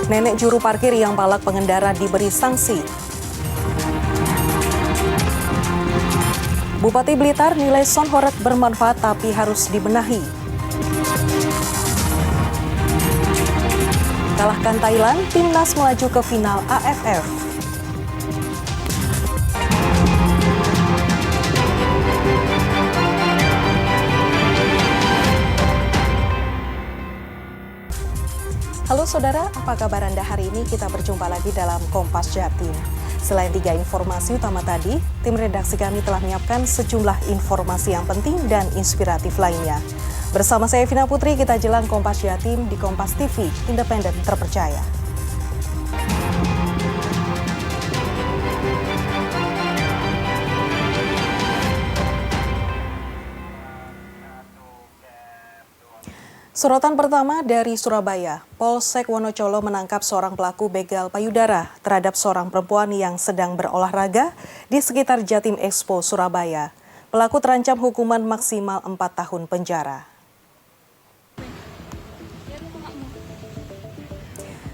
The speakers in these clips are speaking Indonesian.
Nenek juru parkir yang balak pengendara diberi sanksi. Bupati Blitar nilai Sonhoret bermanfaat tapi harus dibenahi. Kalahkan Thailand, timnas melaju ke final AFF. Halo saudara, apa kabar Anda hari ini? Kita berjumpa lagi dalam Kompas Jatim. Selain 3 informasi utama tadi, tim redaksi kami telah menyiapkan sejumlah informasi yang penting dan inspiratif lainnya. Bersama saya Vina Putri, kita jelang Kompas Jatim di Kompas TV, independen terpercaya. Sorotan pertama dari Surabaya, Polsek Wonocolo menangkap seorang pelaku begal payudara terhadap seorang perempuan yang sedang berolahraga di sekitar Jatim Expo, Surabaya. Pelaku terancam hukuman maksimal 4 tahun penjara.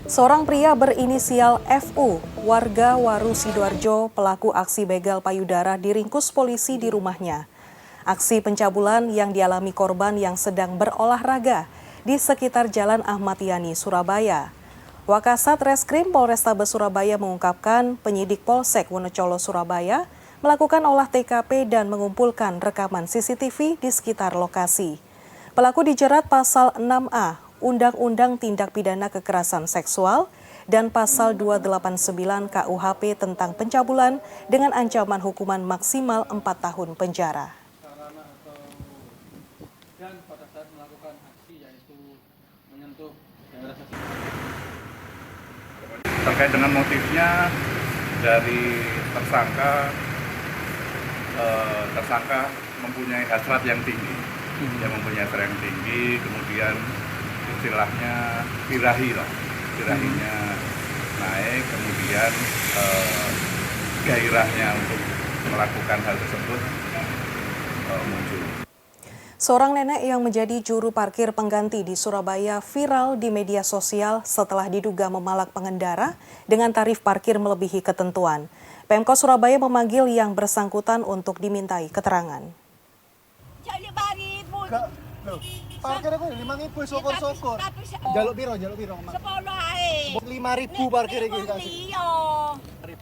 Seorang pria berinisial FU, warga Waru Sidoarjo, pelaku aksi begal payudara diringkus polisi di rumahnya. Aksi pencabulan yang dialami korban yang sedang berolahraga di sekitar Jalan Ahmad Yani, Surabaya. Wakasat Reskrim Polrestabes Surabaya mengungkapkan penyidik Polsek Wonocolo, Surabaya melakukan olah TKP dan mengumpulkan rekaman CCTV di sekitar lokasi. Pelaku dijerat pasal 6A Undang-Undang Tindak Pidana Kekerasan Seksual dan pasal 289 KUHP tentang pencabulan dengan ancaman hukuman maksimal 4 tahun penjara. Dan pada saat melakukan aksi yaitu menyentuh daerah terkait dengan motifnya dari tersangka mempunyai hasrat yang tinggi, kemudian istilahnya birahinya naik, kemudian gairahnya untuk melakukan hal tersebut muncul. Seorang nenek yang menjadi juru parkir pengganti di Surabaya viral di media sosial setelah diduga memalak pengendara dengan tarif parkir melebihi ketentuan. Pemkot Surabaya memanggil yang bersangkutan untuk dimintai keterangan. Parkir aku 5.000 syukur-syukur. Jaluk piro? 10 ae. 5.000 parkir iki kasih.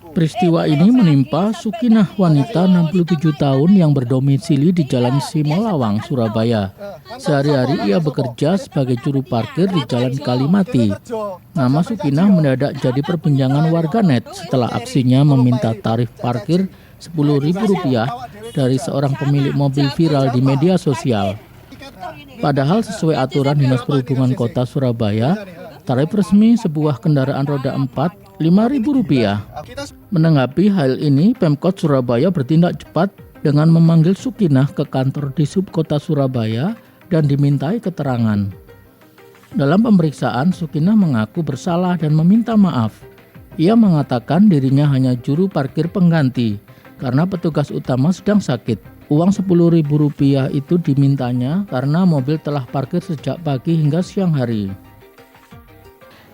Peristiwa ini menimpa Sukinah, wanita 67 tahun yang berdomisili di Jalan Simolawang, Surabaya. Sehari-hari ia bekerja sebagai juru parkir di Jalan Kalimati. Nama Sukinah mendadak jadi perbincangan warganet setelah aksinya meminta tarif parkir Rp10.000 dari seorang pemilik mobil viral di media sosial. Padahal sesuai aturan Dinas Perhubungan Kota Surabaya, tarif resmi sebuah kendaraan roda 4 Rp5.000. Menanggapi hal ini, Pemkot Surabaya bertindak cepat dengan memanggil Sukinah ke kantor Dishub Kota Surabaya dan dimintai keterangan. Dalam pemeriksaan, Sukinah mengaku bersalah dan meminta maaf. Ia mengatakan dirinya hanya juru parkir pengganti karena petugas utama sedang sakit. Uang Rp10.000 itu dimintanya karena mobil telah parkir sejak pagi hingga siang hari.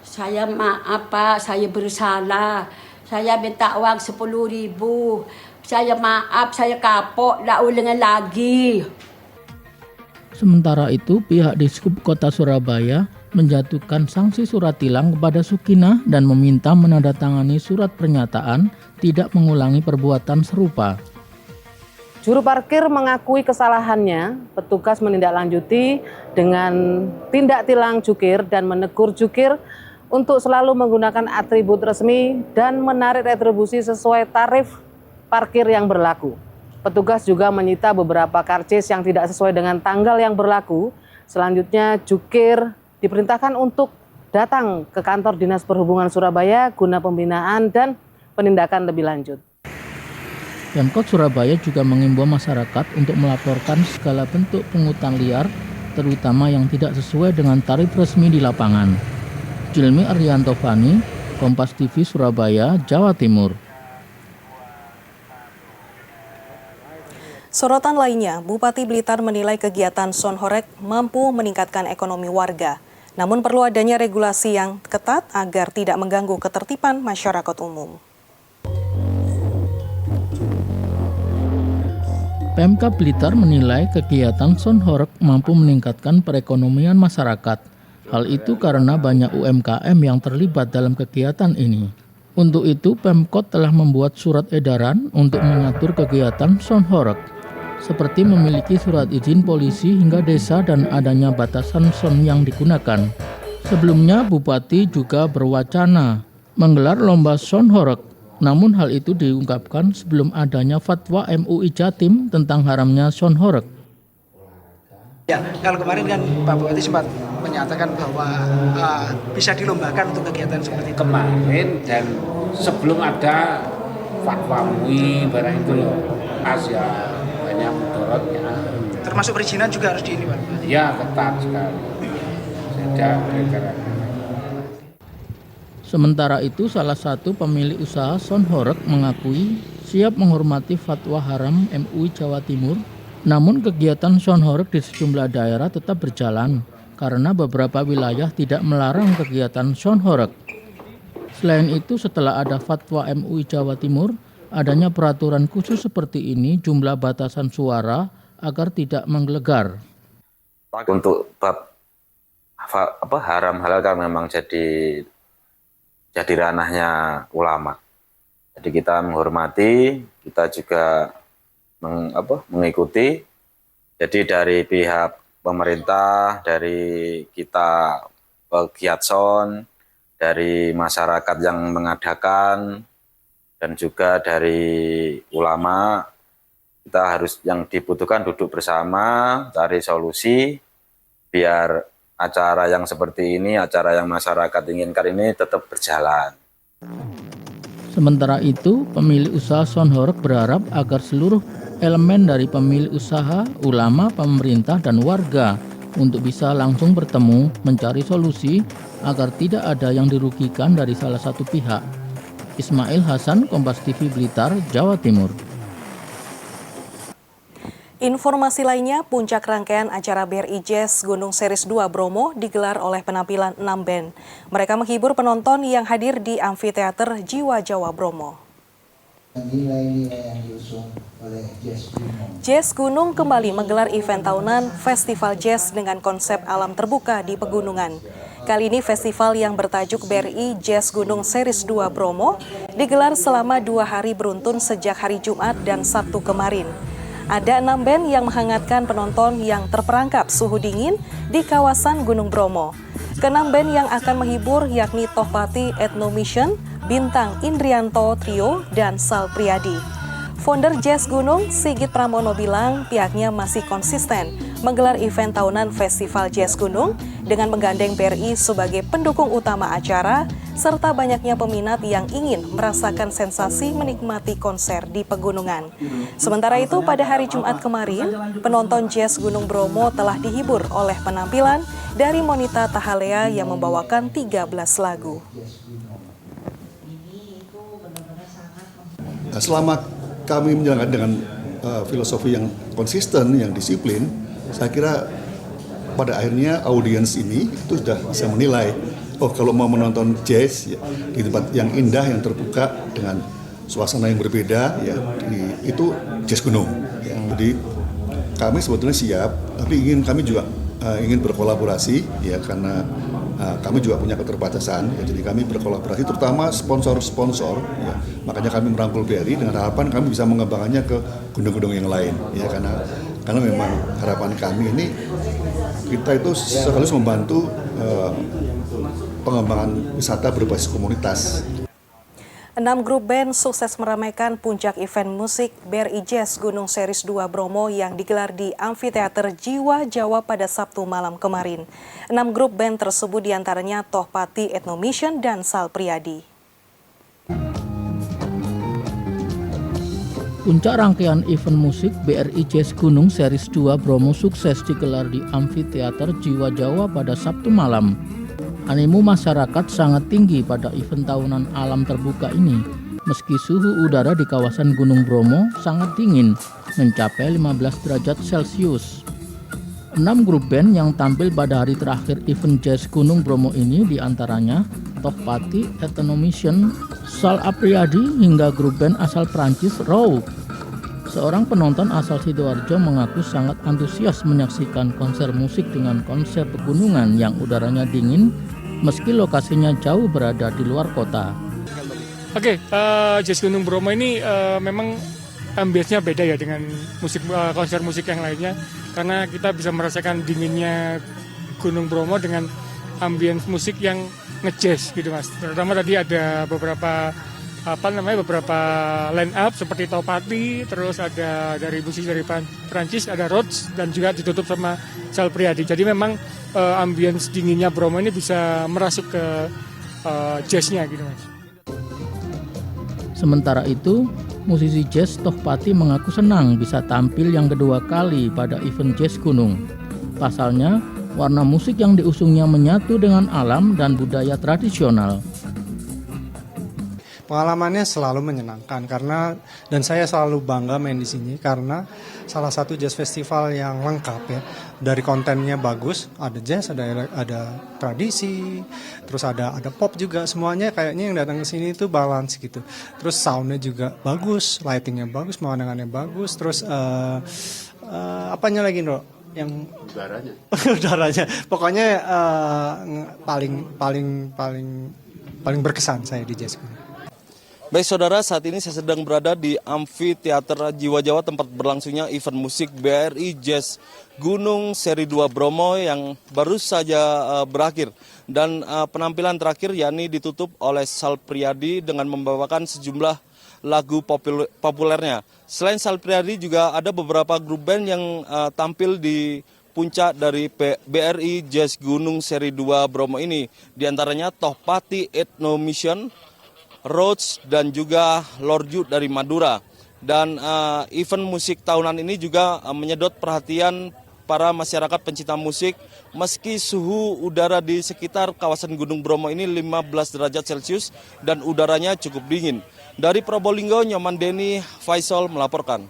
Saya maaf Pak, saya bersalah. Saya minta uang 10.000. Saya maaf, saya kapok, tak ulangan lagi. Sementara itu, pihak Dishub Kota Surabaya menjatuhkan sanksi surat tilang kepada Sukinah dan meminta menandatangani surat pernyataan tidak mengulangi perbuatan serupa. Juru parkir mengakui kesalahannya, petugas menindaklanjuti dengan tindak tilang jukir dan menegur jukir untuk selalu menggunakan atribut resmi dan menarik retribusi sesuai tarif parkir yang berlaku. Petugas juga menyita beberapa karcis yang tidak sesuai dengan tanggal yang berlaku. Selanjutnya, jukir diperintahkan untuk datang ke kantor Dinas Perhubungan Surabaya guna pembinaan dan penindakan lebih lanjut. Pemkot Surabaya juga mengimbau masyarakat untuk melaporkan segala bentuk pungutan liar, terutama yang tidak sesuai dengan tarif resmi di lapangan. Julmi Arianto Fani, Kompas TV Surabaya, Jawa Timur. Sorotan lainnya, Bupati Blitar menilai kegiatan Sonhoret mampu meningkatkan ekonomi warga. Namun perlu adanya regulasi yang ketat agar tidak mengganggu ketertiban masyarakat umum. Pemkab Blitar menilai kegiatan Sonhoreg mampu meningkatkan perekonomian masyarakat. Hal itu karena banyak UMKM yang terlibat dalam kegiatan ini. Untuk itu, Pemkot telah membuat surat edaran untuk mengatur kegiatan Sonhoreg, seperti memiliki surat izin polisi hingga desa dan adanya batasan son yang digunakan. Sebelumnya, Bupati juga berwacana menggelar lomba Sonhoreg. Namun hal itu diungkapkan sebelum adanya fatwa MUI Jatim tentang haramnya Sonhoreg. Ya, kalau kemarin kan Pak Bupati sempat menyatakan bahwa bisa dilombakan untuk kegiatan seperti itu. Kemarin dan sebelum ada fatwa MUI barang itu loh, Asia banyak mudorotnya. Termasuk perizinan juga harus di ini, Pak. Ya, ketat sekali. Sejak Sementara itu, salah satu pemilik usaha Sonhoreg mengakui siap menghormati fatwa haram MUI Jawa Timur. Namun kegiatan Sonhoreg di sejumlah daerah tetap berjalan karena beberapa wilayah tidak melarang kegiatan Sonhoreg. Selain itu, setelah ada fatwa MUI Jawa Timur, adanya peraturan khusus seperti ini jumlah batasan suara agar tidak menggelegar. Untuk bab haram halal kan memang jadi ranahnya ulama. Jadi kita menghormati, kita juga mengikuti. Jadi dari pihak pemerintah, dari kita pegiat son, dari masyarakat yang mengadakan, dan juga dari ulama, kita harus yang dibutuhkan duduk bersama, cari solusi biar acara yang seperti ini, acara yang masyarakat inginkan ini tetap berjalan. Sementara itu, pemilik usaha Sonhoreg berharap agar seluruh elemen dari pemilik usaha, ulama, pemerintah, dan warga untuk bisa langsung bertemu mencari solusi agar tidak ada yang dirugikan dari salah satu pihak. Ismail Hasan, Kompas TV Blitar, Jawa Timur. Informasi lainnya, puncak rangkaian acara BRI Jazz Gunung Series 2 Bromo digelar oleh penampilan 6 band. Mereka menghibur penonton yang hadir di Amfiteater Jiwa Jawa Bromo. Jazz Gunung kembali menggelar event tahunan Festival Jazz dengan konsep alam terbuka di pegunungan. Kali ini festival yang bertajuk BRI Jazz Gunung Series 2 Bromo digelar selama 2 hari beruntun sejak hari Jumat dan Sabtu kemarin. Ada 6 band yang menghangatkan penonton yang terperangkap suhu dingin di kawasan Gunung Bromo. Ke-6 band yang akan menghibur yakni Tohpati Ethno Mission, Bintang Indrianto Trio, dan Sal Priadi. Founder Jazz Gunung, Sigit Pramono bilang pihaknya masih konsisten menggelar event tahunan Festival Jazz Gunung dengan menggandeng BRI sebagai pendukung utama acara, serta banyaknya peminat yang ingin merasakan sensasi menikmati konser di pegunungan. Sementara itu, pada hari Jumat kemarin, penonton Jazz Gunung Bromo telah dihibur oleh penampilan dari Monita Tahalea yang membawakan 13 lagu. Selama kami menjalankan dengan filosofi yang konsisten, yang disiplin, saya kira pada akhirnya audiens ini itu sudah bisa menilai, oh kalau mau menonton jazz ya, di tempat yang indah, yang terbuka dengan suasana yang berbeda, ya itu Jazz Gunung. Ya. Jadi kami sebetulnya siap, tapi kami juga ingin berkolaborasi, ya karena kami juga punya keterbatasan, ya, jadi kami berkolaborasi terutama sponsor-sponsor, ya, makanya kami merangkul BRI dengan harapan kami bisa mengembangkannya ke gunung-gunung yang lain, ya karena memang harapan kami ini kita itu sekaligus membantu pengembangan wisata berbasis komunitas. 6 grup band sukses meramaikan puncak event musik BRI Jazz Gunung Series 2 Bromo yang digelar di Amfiteater Jiwa Jawa pada Sabtu malam kemarin. 6 grup band tersebut diantaranya Tohpati Ethno Mission dan Sal Priadi. Puncak rangkaian event musik BRI Jazz Gunung Series 2 Bromo sukses digelar di Amfiteater Jiwa Jawa pada Sabtu malam. Animo masyarakat sangat tinggi pada event tahunan alam terbuka ini, meski suhu udara di kawasan Gunung Bromo sangat dingin, mencapai 15 derajat Celcius. 6 grup band yang tampil pada hari terakhir event jazz Gunung Bromo ini diantaranya Tohpati, Ethnomission, Sal Apriyadi hingga grup band asal Prancis Row. Seorang penonton asal Sidoarjo mengaku sangat antusias menyaksikan konser musik dengan konsep pegunungan yang udaranya dingin meski lokasinya jauh berada di luar kota. Oke, Jazz Gunung Bromo ini memang ambience-nya beda ya dengan konser musik yang lainnya, karena kita bisa merasakan dinginnya Gunung Bromo dengan ambience musik yang nge-jazz gitu Mas. Terutama tadi ada beberapa line up seperti Tohpati, terus ada dari musisi dari Prancis, ada Rhodes, dan juga ditutup sama Sal Apriyadi. Jadi memang ambience dinginnya Bromo ini bisa merasuk ke jazznya gitu Mas. Sementara itu, musisi jazz Tohpati mengaku senang bisa tampil yang kedua kali pada event jazz gunung. Pasalnya, warna musik yang diusungnya menyatu dengan alam dan budaya tradisional. Pengalamannya selalu menyenangkan dan saya selalu bangga main di sini karena salah satu jazz festival yang lengkap ya. Dari kontennya bagus, ada jazz, ada tradisi, terus ada pop juga, semuanya kayaknya yang datang ke sini itu balance gitu. Terus soundnya juga bagus, lightingnya bagus, pemandangannya bagus, terus apanya lagi Ndro? Yang udaranya. Pokoknya paling berkesan saya di jazz. Baik saudara, saat ini saya sedang berada di Amfiteater Jiwa Jawa tempat berlangsungnya event musik BRI Jazz Gunung Seri 2 Bromo yang baru saja berakhir. Dan penampilan terakhir yakni ditutup oleh Sal Apriyadi dengan membawakan sejumlah lagu populernya. Selain Sal Apriyadi juga ada beberapa grup band yang tampil di puncak dari BRI Jazz Gunung Seri 2 Bromo ini. Di antaranya Tohpati, Ethnomission, Rhodes, dan juga Lorju dari Madura. Dan event musik tahunan ini juga menyedot perhatian para masyarakat pencinta musik meski suhu udara di sekitar kawasan Gunung Bromo ini 15 derajat Celcius dan udaranya cukup dingin. Dari Probolinggo, Nyoman Denny Faisal melaporkan.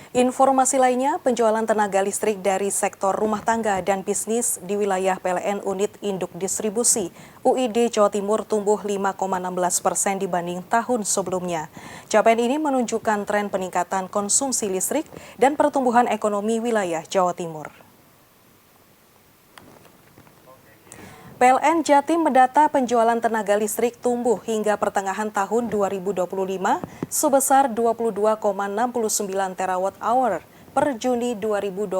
Informasi lainnya, penjualan tenaga listrik dari sektor rumah tangga dan bisnis di wilayah PLN Unit Induk Distribusi UID Jawa Timur tumbuh 5,16% dibanding tahun sebelumnya. Capaian ini menunjukkan tren peningkatan konsumsi listrik dan pertumbuhan ekonomi wilayah Jawa Timur. PLN Jatim mendata penjualan tenaga listrik tumbuh hingga pertengahan tahun 2025 sebesar 22,69 terawatt-hour per Juni 2025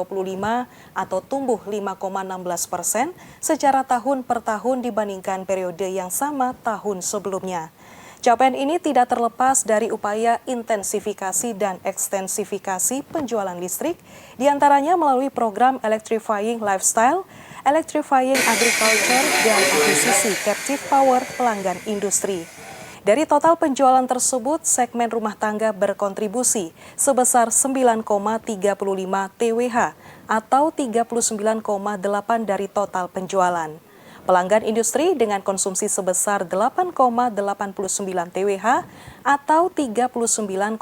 atau tumbuh 5,16% secara tahun per tahun dibandingkan periode yang sama tahun sebelumnya. Capaian ini tidak terlepas dari upaya intensifikasi dan ekstensifikasi penjualan listrik, diantaranya melalui program Electrifying Lifestyle, Electrifying Agriculture, dan akuisisi Captive Power pelanggan industri. Dari total penjualan tersebut, segmen rumah tangga berkontribusi sebesar 9,35 TWh atau 39,8 dari total penjualan. Pelanggan industri dengan konsumsi sebesar 8,89 TWh atau 39,17%,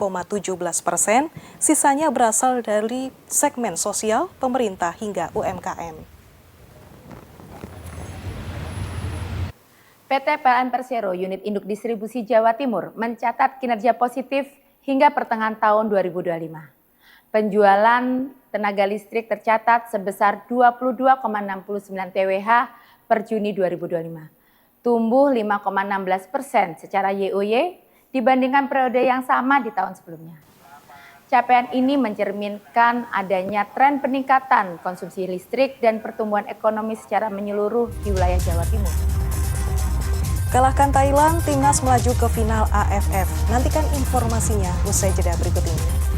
sisanya berasal dari segmen sosial, pemerintah hingga UMKM. PT PLN Persero Unit Induk Distribusi Jawa Timur mencatat kinerja positif hingga pertengahan tahun 2025. Penjualan tenaga listrik tercatat sebesar 22,69 TWh per Juni 2025, tumbuh 5,16% secara YoY dibandingkan periode yang sama di tahun sebelumnya. Capaian ini mencerminkan adanya tren peningkatan konsumsi listrik dan pertumbuhan ekonomi secara menyeluruh di wilayah Jawa Timur. Kalahkan Thailand, timnas melaju ke final AFF. Nantikan informasinya usai jeda berikut ini.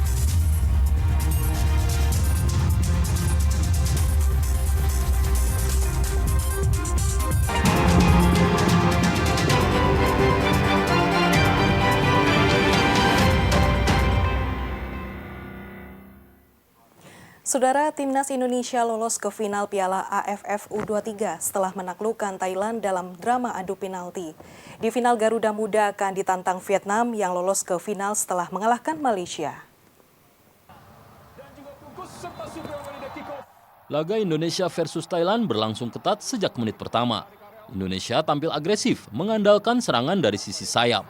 Saudara, timnas Indonesia lolos ke final Piala AFF U23 setelah menaklukkan Thailand dalam drama adu penalti. Di final, Garuda Muda akan ditantang Vietnam yang lolos ke final setelah mengalahkan Malaysia. Dan juga tungkus serta Subriyono di kick off. Laga Indonesia versus Thailand berlangsung ketat sejak menit pertama. Indonesia tampil agresif, mengandalkan serangan dari sisi sayap.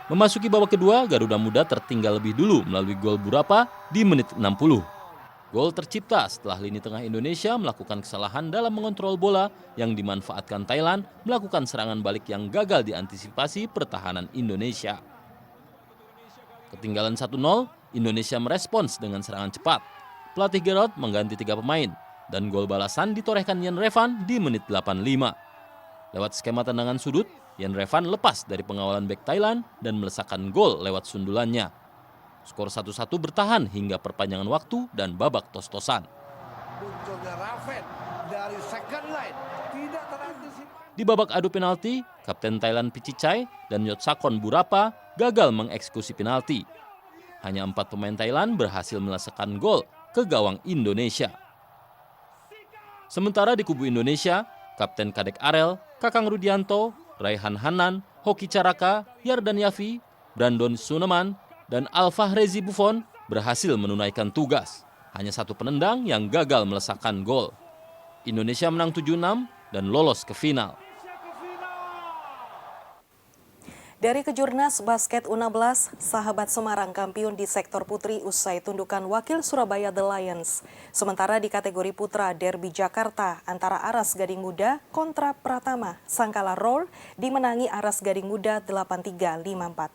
Memasuki babak kedua, Garuda Muda tertinggal lebih dulu melalui gol Burapa di menit 60. Gol tercipta setelah lini tengah Indonesia melakukan kesalahan dalam mengontrol bola yang dimanfaatkan Thailand melakukan serangan balik yang gagal diantisipasi pertahanan Indonesia. Ketinggalan 1-0, Indonesia merespons dengan serangan cepat. Pelatih Gerald mengganti 3 pemain dan gol balasan ditorehkan Yen Revan di menit 85. Lewat skema tendangan sudut, Yen Revan lepas dari pengawalan bek Thailand dan melesakkan gol lewat sundulannya. Skor 1-1 bertahan hingga perpanjangan waktu dan babak tos-tosan. Di babak adu penalti, Kapten Thailand Pichicai dan Yotsakon Burapa gagal mengeksekusi penalti. Hanya 4 pemain Thailand berhasil melesakkan gol ke gawang Indonesia. Sementara di kubu Indonesia, Kapten Kadek Arel, Kakang Rudianto, Raihan Hanan, Hoki Caraka, Yardan Yafi, Brandon Suneman, dan Alfahrezi Buffon berhasil menunaikan tugas. Hanya 1 penendang yang gagal melesakkan gol. Indonesia menang 7-6 dan lolos ke final. Dari Kejurnas Basket U16, Sahabat Semarang kampiun di sektor putri usai tundukan wakil Surabaya The Lions. Sementara di kategori putra Derby Jakarta antara Aras Gading Muda kontra Pratama Sangkala Roar dimenangi Aras Gading Muda 83-54.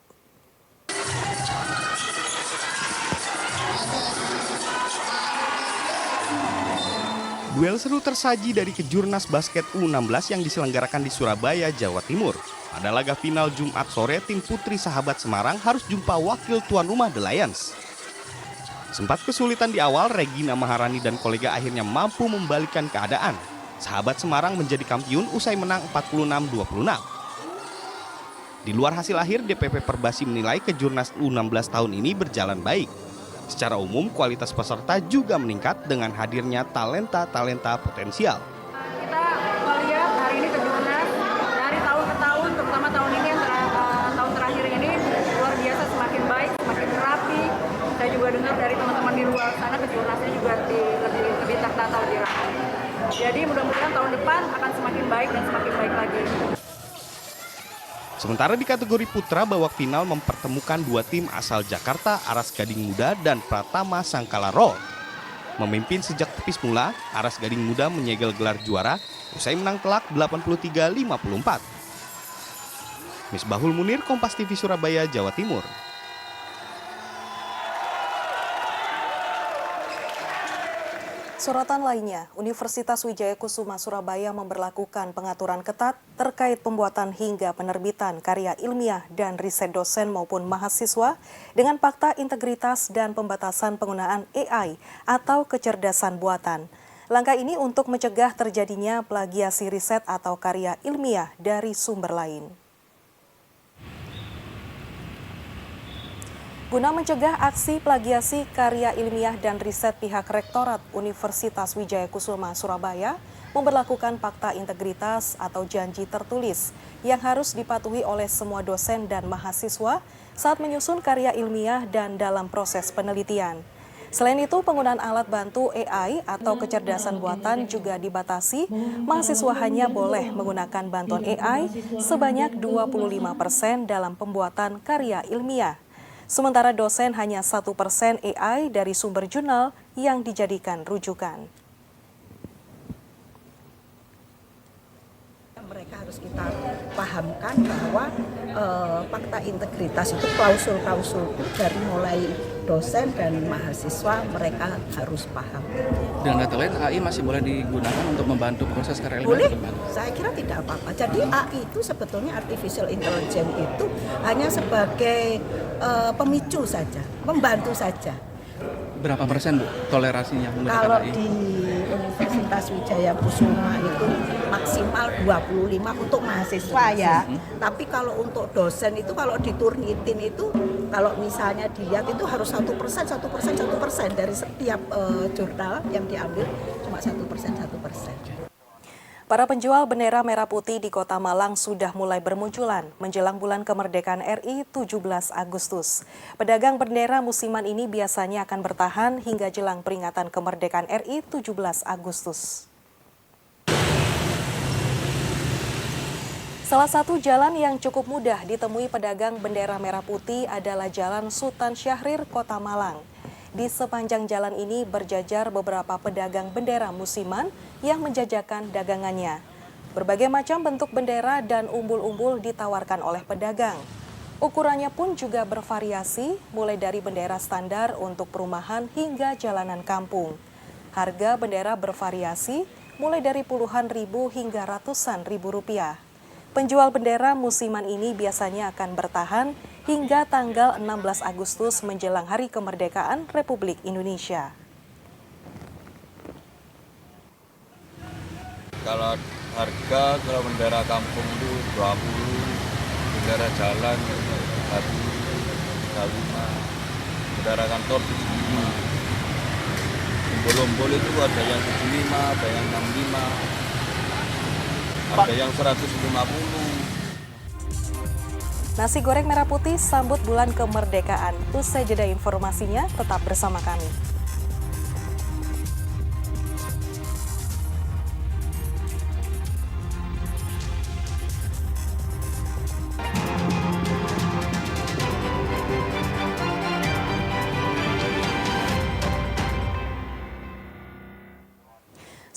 Duel seru tersaji dari Kejurnas Basket U16 yang diselenggarakan di Surabaya, Jawa Timur. Pada laga final Jumat sore, tim putri Sahabat Semarang harus jumpa wakil tuan rumah The Lions. Sempat kesulitan di awal, Regina Maharani dan kolega akhirnya mampu membalikkan keadaan. Sahabat Semarang menjadi kampiun usai menang 46-26. Di luar hasil akhir, DPP Perbasi menilai Kejurnas U16 tahun ini berjalan baik. Secara umum, kualitas peserta juga meningkat dengan hadirnya talenta-talenta potensial. Kita melihat hari ini Kejurnas dari tahun ke tahun, terutama tahun ini tahun terakhir ini luar biasa, semakin baik, semakin rapi. Saya juga dengar dari teman-teman di luar sana Kejurnasnya juga lebih tertata, lebih rapi. Jadi mudah-mudahan tahun depan akan semakin baik dan semakin baik lagi. Sementara di kategori putra, babak final mempertemukan 2 tim asal Jakarta, Aras Gading Muda dan Pratama Sangkala Roar. Memimpin sejak tepis mula, Aras Gading Muda menyegel gelar juara usai menang telak 83-54. Misbahul Munir, Kompas TV Surabaya, Jawa Timur. Sorotan lainnya, Universitas Wijaya Kusuma Surabaya memberlakukan pengaturan ketat terkait pembuatan hingga penerbitan karya ilmiah dan riset dosen maupun mahasiswa dengan fakta integritas dan pembatasan penggunaan AI atau kecerdasan buatan. Langkah ini untuk mencegah terjadinya plagiasi riset atau karya ilmiah dari sumber lain. Guna mencegah aksi plagiasi karya ilmiah dan riset, pihak Rektorat Universitas Wijaya Kusuma Surabaya memberlakukan fakta integritas atau janji tertulis yang harus dipatuhi oleh semua dosen dan mahasiswa saat menyusun karya ilmiah dan dalam proses penelitian. Selain itu, penggunaan alat bantu AI atau kecerdasan buatan juga dibatasi. Mahasiswa hanya boleh menggunakan bantuan AI sebanyak 25% dalam pembuatan karya ilmiah. Sementara dosen hanya 1% AI dari sumber jurnal yang dijadikan rujukan. Mereka harus kita pahamkan bahwa fakta integritas itu klausul-klausul dari mulai dosen dan mahasiswa mereka harus paham. Dengan kata lain, AI masih boleh digunakan untuk membantu proses karya ilmiah? Boleh, saya kira tidak apa-apa. Jadi AI itu sebetulnya artificial intelligence itu hanya sebagai pemicu saja, membantu saja. Berapa persen, Bu, toleransinya menggunakan Kalau AI? di Universitas Wijaya Kusuma itu maksimal 25 untuk mahasiswa ya. Tapi kalau untuk dosen itu kalau diturnitin itu kalau misalnya dilihat itu harus 1% dari setiap jurnal yang diambil cuma 1%. Para penjual bendera merah putih di Kota Malang sudah mulai bermunculan menjelang bulan kemerdekaan RI 17 Agustus. Pedagang bendera musiman ini biasanya akan bertahan hingga jelang peringatan kemerdekaan RI 17 Agustus. Salah satu jalan yang cukup mudah ditemui pedagang bendera merah putih adalah Jalan Sultan Syahrir, Kota Malang. Di sepanjang jalan ini berjajar beberapa pedagang bendera musiman yang menjajakan dagangannya. Berbagai macam bentuk bendera dan umbul-umbul ditawarkan oleh pedagang. Ukurannya pun juga bervariasi, mulai dari bendera standar untuk perumahan hingga jalanan kampung. Harga bendera bervariasi, mulai dari puluhan ribu hingga ratusan ribu rupiah. Penjual bendera musiman ini biasanya akan bertahan hingga tanggal 16 Agustus menjelang Hari Kemerdekaan Republik Indonesia. Kalau harga, kalau bendera kampung itu 20, bendera jalan 35, bendera kantor 75. Umbul-umbul itu ada yang 75, ada yang 65. Ada yang 150. Nasi goreng merah putih sambut bulan kemerdekaan. Usai jeda informasinya, tetap bersama kami.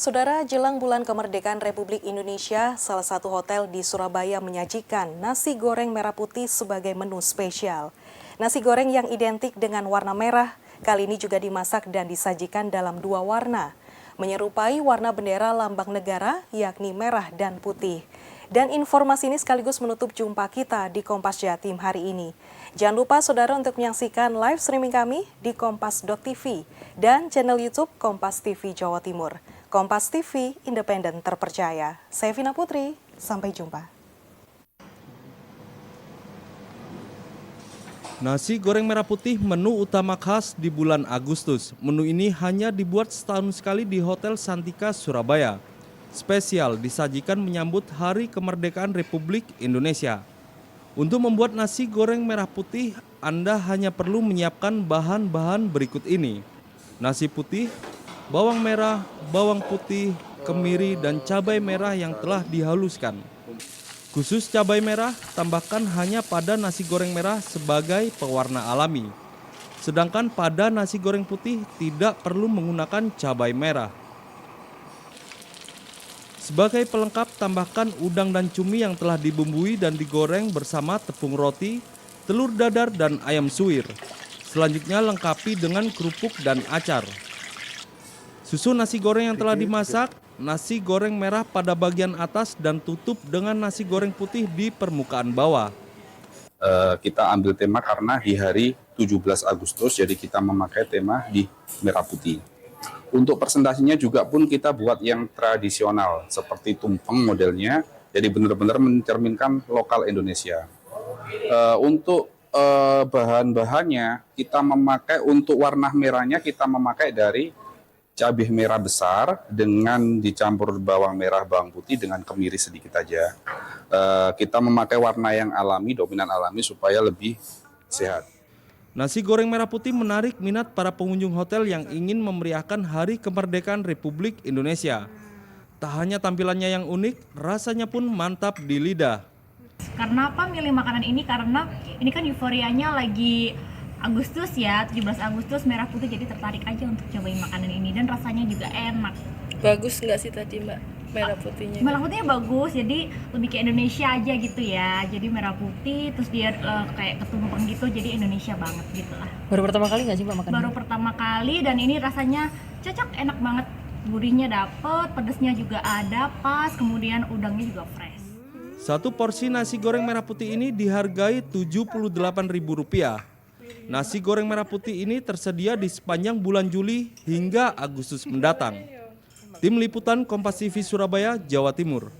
Saudara, jelang bulan kemerdekaan Republik Indonesia, salah satu hotel di Surabaya menyajikan nasi goreng merah putih sebagai menu spesial. Nasi goreng yang identik dengan warna merah, kali ini juga dimasak dan disajikan dalam dua warna, menyerupai warna bendera lambang negara, yakni merah dan putih. Dan informasi ini sekaligus menutup jumpa kita di Kompas Jatim hari ini. Jangan lupa saudara untuk menyaksikan live streaming kami di kompas.tv dan channel YouTube Kompas TV Jawa Timur. Kompas TV, independen terpercaya. Saya Vina Putri, sampai jumpa. Nasi goreng merah putih menu utama khas di bulan Agustus. Menu ini hanya dibuat setahun sekali di Hotel Santika, Surabaya. Spesial disajikan menyambut Hari Kemerdekaan Republik Indonesia. Untuk membuat nasi goreng merah putih, Anda hanya perlu menyiapkan bahan-bahan berikut ini. Nasi putih, bawang merah, bawang putih, kemiri, dan cabai merah yang telah dihaluskan. Khusus cabai merah, tambahkan hanya pada nasi goreng merah sebagai pewarna alami. Sedangkan pada nasi goreng putih tidak perlu menggunakan cabai merah. Sebagai pelengkap, tambahkan udang dan cumi yang telah dibumbui dan digoreng bersama tepung roti, telur dadar, dan ayam suwir. Selanjutnya lengkapi dengan kerupuk dan acar. Susun nasi goreng yang telah dimasak, nasi goreng merah pada bagian atas dan tutup dengan nasi goreng putih di permukaan bawah. Kita ambil tema karena di hari 17 Agustus, jadi kita memakai tema di merah putih. Untuk presentasinya juga pun kita buat yang tradisional, seperti tumpeng modelnya, jadi benar-benar mencerminkan lokal Indonesia. Untuk bahan-bahannya, kita memakai untuk warna merahnya, kita memakai dari cabai merah besar dengan dicampur bawang merah, bawang putih dengan kemiri sedikit aja. Kita memakai warna yang alami, dominan alami supaya lebih sehat. Nasi goreng merah putih menarik minat para pengunjung hotel yang ingin memeriahkan Hari Kemerdekaan Republik Indonesia. Tak hanya tampilannya yang unik, rasanya pun mantap di lidah. Karena apa milih makanan ini? Karena ini kan euforianya lagi Agustus ya, 17 Agustus merah putih, jadi tertarik aja untuk cobain makanan ini dan rasanya juga enak. Bagus nggak sih tadi Mbak merah putihnya? Merah putihnya bagus, jadi lebih ke Indonesia aja gitu ya. Jadi merah putih, terus dia kayak ketumpeng gitu, jadi Indonesia banget gitu lah. Baru pertama kali nggak sih Mbak makan? Baru pertama kali dan ini rasanya cocok, enak banget. Gurihnya dapet, pedesnya juga ada pas, kemudian udangnya juga fresh. Satu porsi nasi goreng merah putih ini dihargai Rp78.000. Nasi goreng merah putih ini tersedia di sepanjang bulan Juli hingga Agustus mendatang. Tim Liputan Kompas TV Surabaya, Jawa Timur.